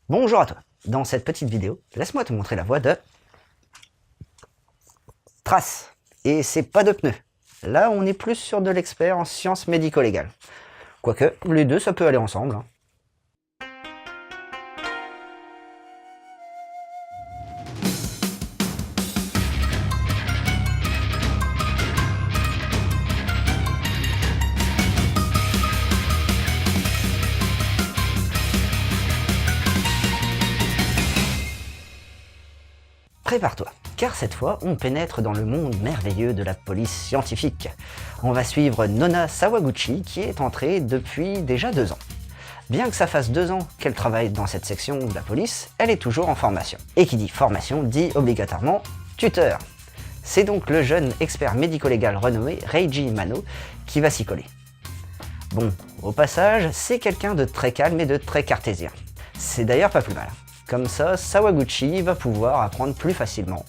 Bonjour à toi. Dans cette petite vidéo, laisse-moi te montrer la voie de Trace. Et c'est pas de pneus. Là, on est plus sur de l'expert en sciences médico-légales. Quoique, les deux, ça peut aller ensemble. Prépare-toi, car cette fois, on pénètre dans le monde merveilleux de la police scientifique. On va suivre Nona Sawaguchi, qui est entrée depuis déjà 2 ans. Bien que ça fasse 2 ans qu'elle travaille dans cette section de la police, elle est toujours en formation. Et qui dit formation dit obligatoirement tuteur. C'est donc le jeune expert médico-légal renommé Reiji Mano qui va s'y coller. Bon, au passage, c'est quelqu'un de très calme et de très cartésien. C'est d'ailleurs pas plus mal. Comme ça, Sawaguchi va pouvoir apprendre plus facilement,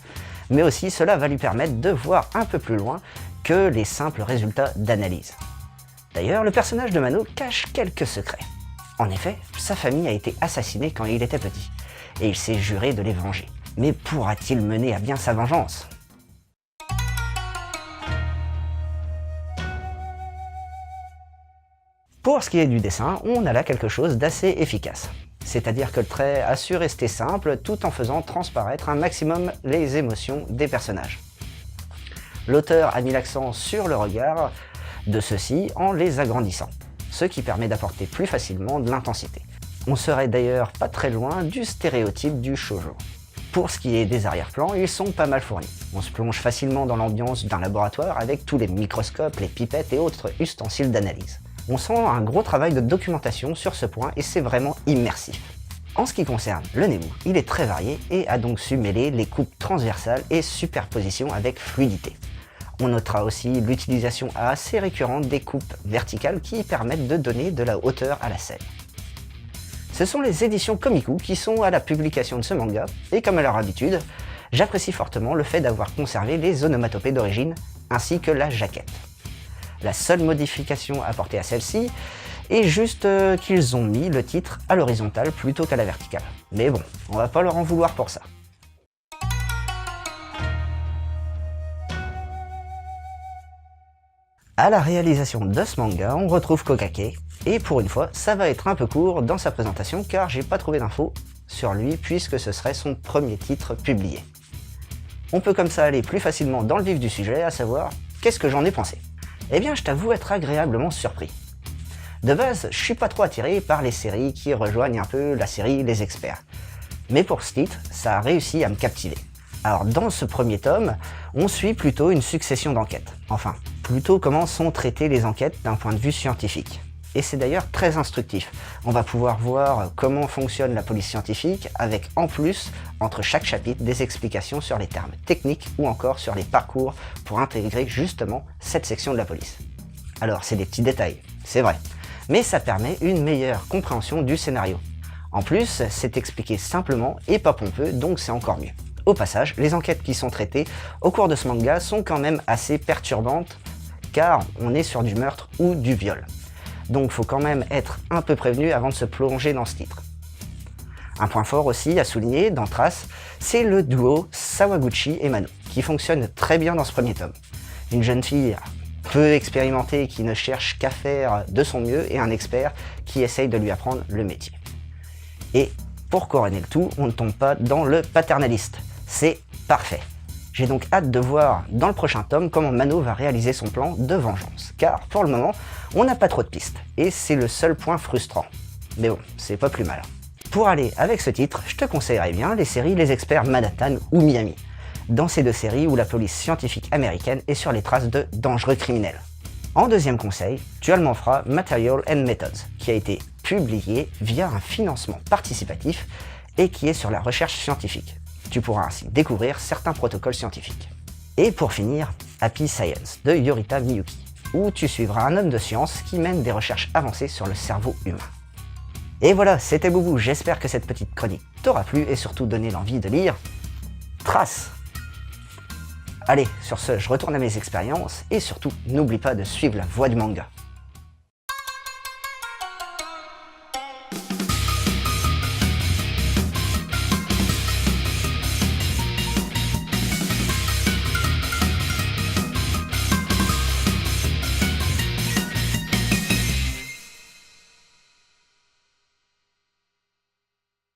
mais aussi cela va lui permettre de voir un peu plus loin que les simples résultats d'analyse. D'ailleurs, le personnage de Mano cache quelques secrets. En effet, sa famille a été assassinée quand il était petit, et il s'est juré de les venger. Mais pourra-t-il mener à bien sa vengeance ? Pour ce qui est du dessin, on a là quelque chose d'assez efficace. C'est-à-dire que le trait a su rester simple tout en faisant transparaître un maximum les émotions des personnages. L'auteur a mis l'accent sur le regard de ceux-ci en les agrandissant, ce qui permet d'apporter plus facilement de l'intensité. On serait d'ailleurs pas très loin du stéréotype du shoujo. Pour ce qui est des arrière-plans, ils sont pas mal fournis. On se plonge facilement dans l'ambiance d'un laboratoire avec tous les microscopes, les pipettes et autres ustensiles d'analyse. On sent un gros travail de documentation sur ce point et c'est vraiment immersif. En ce qui concerne le Nemu, il est très varié et a donc su mêler les coupes transversales et superposition avec fluidité. On notera aussi l'utilisation assez récurrente des coupes verticales qui permettent de donner de la hauteur à la scène. Ce sont les éditions Komiku qui sont à la publication de ce manga et comme à leur habitude, j'apprécie fortement le fait d'avoir conservé les onomatopées d'origine ainsi que la jaquette. La seule modification apportée à celle-ci est juste qu'ils ont mis le titre à l'horizontale plutôt qu'à la verticale. Mais bon, on va pas leur en vouloir pour ça. À la réalisation de ce manga, on retrouve Kokake, et pour une fois, ça va être un peu court dans sa présentation car j'ai pas trouvé d'infos sur lui puisque ce serait son premier titre publié. On peut comme ça aller plus facilement dans le vif du sujet, à savoir, qu'est-ce que j'en ai pensé ? Eh bien, je t'avoue être agréablement surpris. De base, je suis pas trop attiré par les séries qui rejoignent un peu la série Les Experts. Mais pour ce titre, ça a réussi à me captiver. Alors dans ce premier tome, on suit plutôt une succession d'enquêtes. Enfin, plutôt comment sont traitées les enquêtes d'un point de vue scientifique. Et c'est d'ailleurs très instructif. On va pouvoir voir comment fonctionne la police scientifique avec en plus, entre chaque chapitre, des explications sur les termes techniques ou encore sur les parcours pour intégrer justement cette section de la police. Alors c'est des petits détails, c'est vrai, mais ça permet une meilleure compréhension du scénario. En plus, c'est expliqué simplement et pas pompeux, donc c'est encore mieux. Au passage, les enquêtes qui sont traitées au cours de ce manga sont quand même assez perturbantes car on est sur du meurtre ou du viol. Donc faut quand même être un peu prévenu avant de se plonger dans ce titre. Un point fort aussi à souligner dans Trace, c'est le duo Sawaguchi et Mano, qui fonctionne très bien dans ce premier tome. Une jeune fille peu expérimentée qui ne cherche qu'à faire de son mieux et un expert qui essaye de lui apprendre le métier. Et pour couronner le tout, on ne tombe pas dans le paternaliste. C'est parfait. J'ai donc hâte de voir dans le prochain tome comment Mano va réaliser son plan de vengeance. Car pour le moment, on n'a pas trop de pistes. Et c'est le seul point frustrant. Mais bon, c'est pas plus mal. Pour aller avec ce titre, je te conseillerais bien les séries Les Experts Manhattan ou Miami. Dans ces deux séries où la police scientifique américaine est sur les traces de dangereux criminels. En deuxième conseil, tu as le manfra Material and Methods, qui a été publié via un financement participatif et qui est sur la recherche scientifique. Tu pourras ainsi découvrir certains protocoles scientifiques. Et pour finir, Happy Science de Yorita Miyuki, où tu suivras un homme de science qui mène des recherches avancées sur le cerveau humain. Et voilà, c'était Boubou, j'espère que cette petite chronique t'aura plu et surtout donné l'envie de lire Trace. Allez, sur ce, je retourne à mes expériences et surtout, n'oublie pas de suivre la voie du manga.